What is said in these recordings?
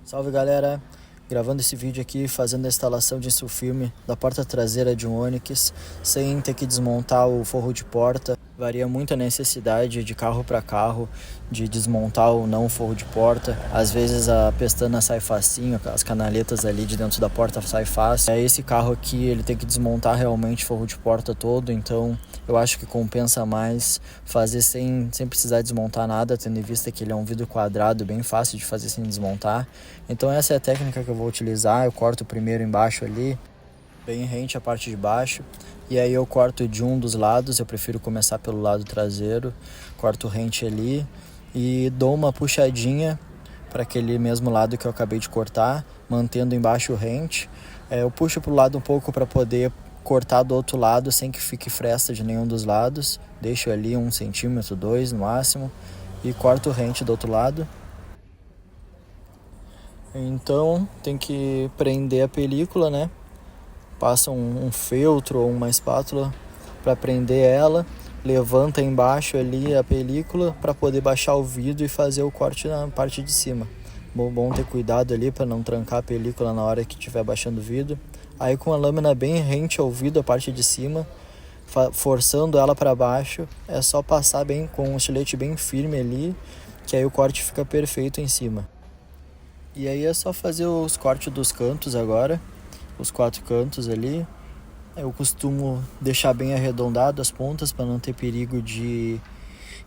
Salve galera, gravando esse vídeo aqui, fazendo a instalação de insufilme da porta traseira de um Onix, sem ter que desmontar o forro de porta. Varia muito a necessidade de carro para carro, de desmontar ou não o forro de porta. Às vezes a pestana sai facinho, as canaletas ali de dentro da porta sai fácil. Esse carro aqui, ele tem que desmontar realmente o forro de porta todo, então eu acho que compensa mais fazer sem precisar desmontar nada, tendo em vista que ele é um vidro quadrado, bem fácil de fazer sem desmontar. Então essa é a técnica que eu vou utilizar. Eu corto primeiro embaixo ali, bem rente a parte de baixo, e aí eu corto de um dos lados. Eu prefiro começar pelo lado traseiro, corto rente ali e dou uma puxadinha para aquele mesmo lado que eu acabei de cortar, mantendo embaixo rente. Eu puxo para o lado um pouco para poder cortar do outro lado sem que fique fresta de nenhum dos lados. Deixo ali 1 centímetro, 2 no máximo, e corto rente do outro lado. Então tem que prender a película, né? Passa um feltro ou uma espátula para prender ela, levanta embaixo ali a película para poder baixar o vidro e fazer o corte na parte de cima. Bom ter cuidado ali para não trancar a película na hora que estiver baixando o vidro. Aí com a lâmina bem rente ao vidro, a parte de cima, forçando ela para baixo, é só passar bem com um estilete bem firme ali, que aí o corte fica perfeito em cima. E aí é só fazer os cortes dos cantos agora, os 4 cantos ali. Eu costumo deixar bem arredondado as pontas para não ter perigo de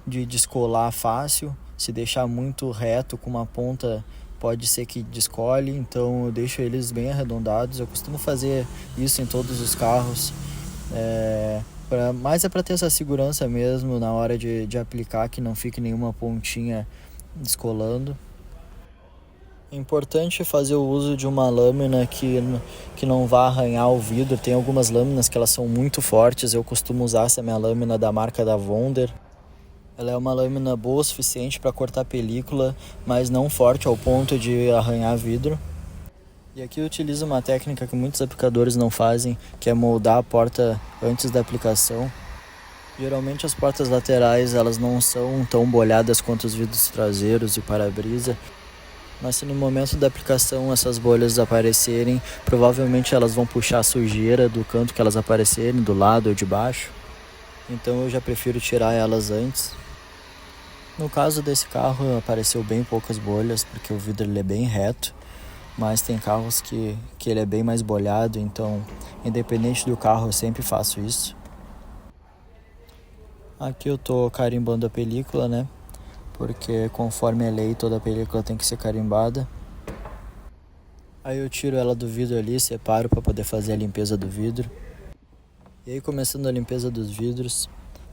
descolar fácil. Se deixar muito reto com uma ponta, pode ser que descole, então eu deixo eles bem arredondados. Eu costumo fazer isso em todos os carros, mas é para ter essa segurança mesmo na hora de aplicar, que não fique nenhuma pontinha descolando. É importante fazer o uso de uma lâmina que não vá arranhar o vidro. Tem algumas lâminas que elas são muito fortes. Eu costumo usar essa minha lâmina da marca da Wonder. Ela é uma lâmina boa o suficiente para cortar película, mas não forte ao ponto de arranhar vidro. E aqui eu utilizo uma técnica que muitos aplicadores não fazem, que é moldar a porta antes da aplicação. Geralmente as portas laterais elas não são tão bolhadas quanto os vidros traseiros e para-brisa. Mas se no momento da aplicação essas bolhas aparecerem, provavelmente elas vão puxar a sujeira do canto que elas aparecerem, do lado ou de baixo. Então eu já prefiro tirar elas antes. No caso desse carro apareceu bem poucas bolhas, porque o vidro ele é bem reto. Mas tem carros que ele é bem mais bolhado, então independente do carro eu sempre faço isso. Aqui eu tô carimbando a película, né? Porque conforme a lei toda a película tem que ser carimbada. Aí eu tiro ela do vidro ali, separo para poder fazer a limpeza do vidro. E aí começando a limpeza dos vidros,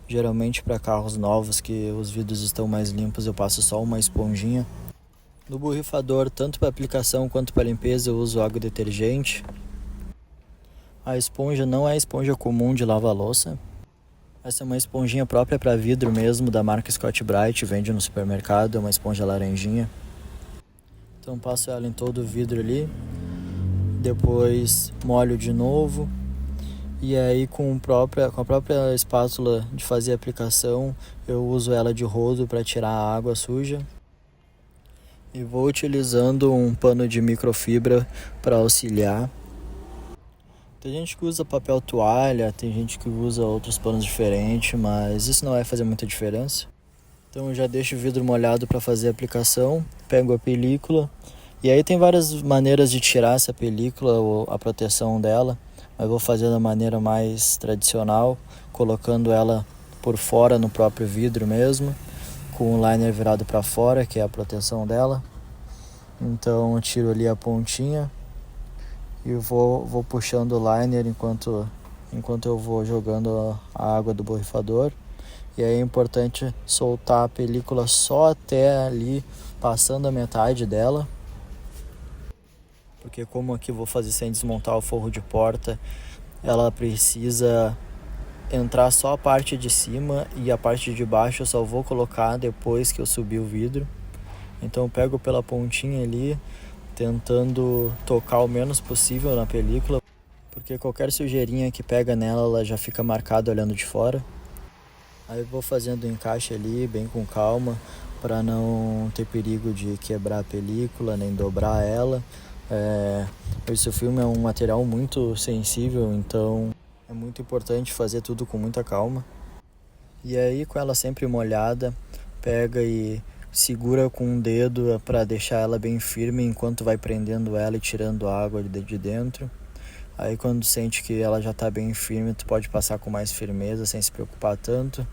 geralmente para carros novos que os vidros estão mais limpos eu passo só uma esponjinha. No borrifador, tanto para aplicação quanto para limpeza, eu uso água detergente. A esponja não é a esponja comum de lava-louça. Essa é uma esponjinha própria para vidro mesmo, da marca Scotch-Brite, vende no supermercado, é uma esponja laranjinha. Então passo ela em todo o vidro ali, depois molho de novo, e aí com a própria espátula de fazer a aplicação, eu uso ela de rodo para tirar a água suja. E vou utilizando um pano de microfibra para auxiliar. Tem gente que usa papel toalha, tem gente que usa outros panos diferentes, mas isso não vai fazer muita diferença. Então eu já deixo o vidro molhado para fazer a aplicação, pego a película, e aí tem várias maneiras de tirar essa película ou a proteção dela, mas vou fazer da maneira mais tradicional, colocando ela por fora no próprio vidro mesmo, com o liner virado para fora, que é a proteção dela. Então eu tiro ali a pontinha e vou puxando o liner enquanto eu vou jogando a água do borrifador. E aí é importante soltar a película só até ali, passando a metade dela. Porque como aqui eu vou fazer sem desmontar o forro de porta, ela precisa entrar só a parte de cima e a parte de baixo eu só vou colocar depois que eu subir o vidro. Então eu pego pela pontinha ali, tentando tocar o menos possível na película, porque qualquer sujeirinha que pega nela, ela já fica marcada olhando de fora. Aí vou fazendo o encaixe ali bem com calma para não ter perigo de quebrar a película nem dobrar ela. Esse filme é um material muito sensível, então é muito importante fazer tudo com muita calma. E aí, com ela sempre molhada, pega e segura com um dedo para deixar ela bem firme enquanto vai prendendo ela e tirando a água de dentro. Aí quando sente que ela já está bem firme, tu pode passar com mais firmeza, sem se preocupar tanto.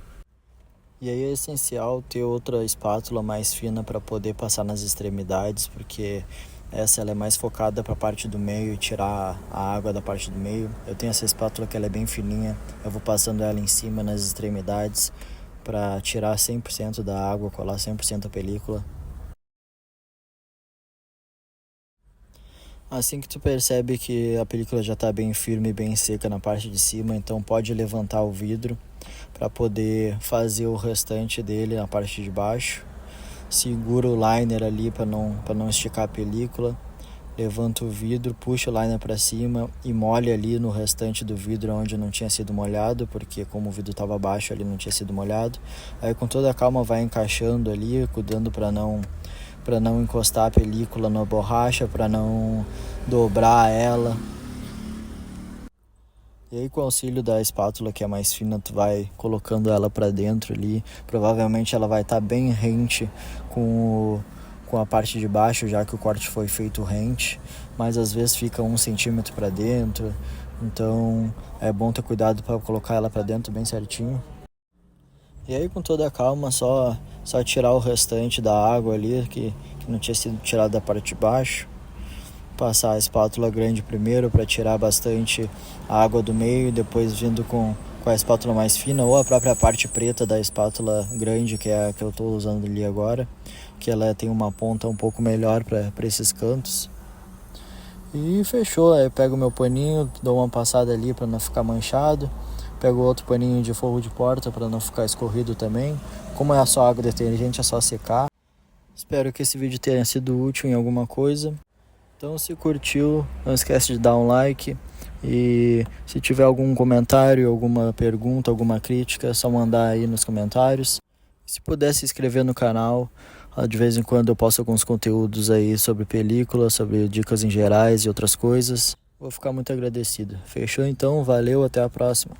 E aí é essencial ter outra espátula mais fina para poder passar nas extremidades, porque ela é mais focada para a parte do meio e tirar a água da parte do meio. Eu tenho essa espátula que ela é bem fininha, eu vou passando ela em cima nas extremidades para tirar 100% da água, colar 100% a película. Assim que tu percebe que a película já está bem firme e bem seca na parte de cima, então pode levantar o vidro para poder fazer o restante dele na parte de baixo. Segura o liner ali para não esticar a película. Levanta o vidro, puxa o liner para cima e molha ali no restante do vidro onde não tinha sido molhado, porque como o vidro estava baixo ali não tinha sido molhado. Aí com toda a calma vai encaixando ali, cuidando para não encostar a película na borracha, para não dobrar ela. E aí com o auxílio da espátula que é mais fina, tu vai colocando ela para dentro ali. Provavelmente ela vai estar bem rente com a parte de baixo, já que o corte foi feito rente, mas às vezes fica 1 centímetro para dentro, então é bom ter cuidado para colocar ela para dentro bem certinho. E aí com toda a calma, só tirar o restante da água ali, que não tinha sido tirado da parte de baixo. Passar a espátula grande primeiro para tirar bastante a água do meio, depois vindo com a espátula mais fina ou a própria parte preta da espátula grande, que é a que eu estou usando ali agora, que ela tem uma ponta um pouco melhor para esses cantos. E fechou, aí eu pego meu paninho, dou uma passada ali para não ficar manchado, pego outro paninho de forro de porta para não ficar escorrido também. Como é só água detergente, é só secar. Espero que esse vídeo tenha sido útil em alguma coisa. Então, se curtiu, não esquece de dar um like e se tiver algum comentário, alguma pergunta, alguma crítica, é só mandar aí nos comentários. Se puder se inscrever no canal, de vez em quando eu posto alguns conteúdos aí sobre película, sobre dicas em gerais e outras coisas. Vou ficar muito agradecido. Fechou então? Valeu, até a próxima.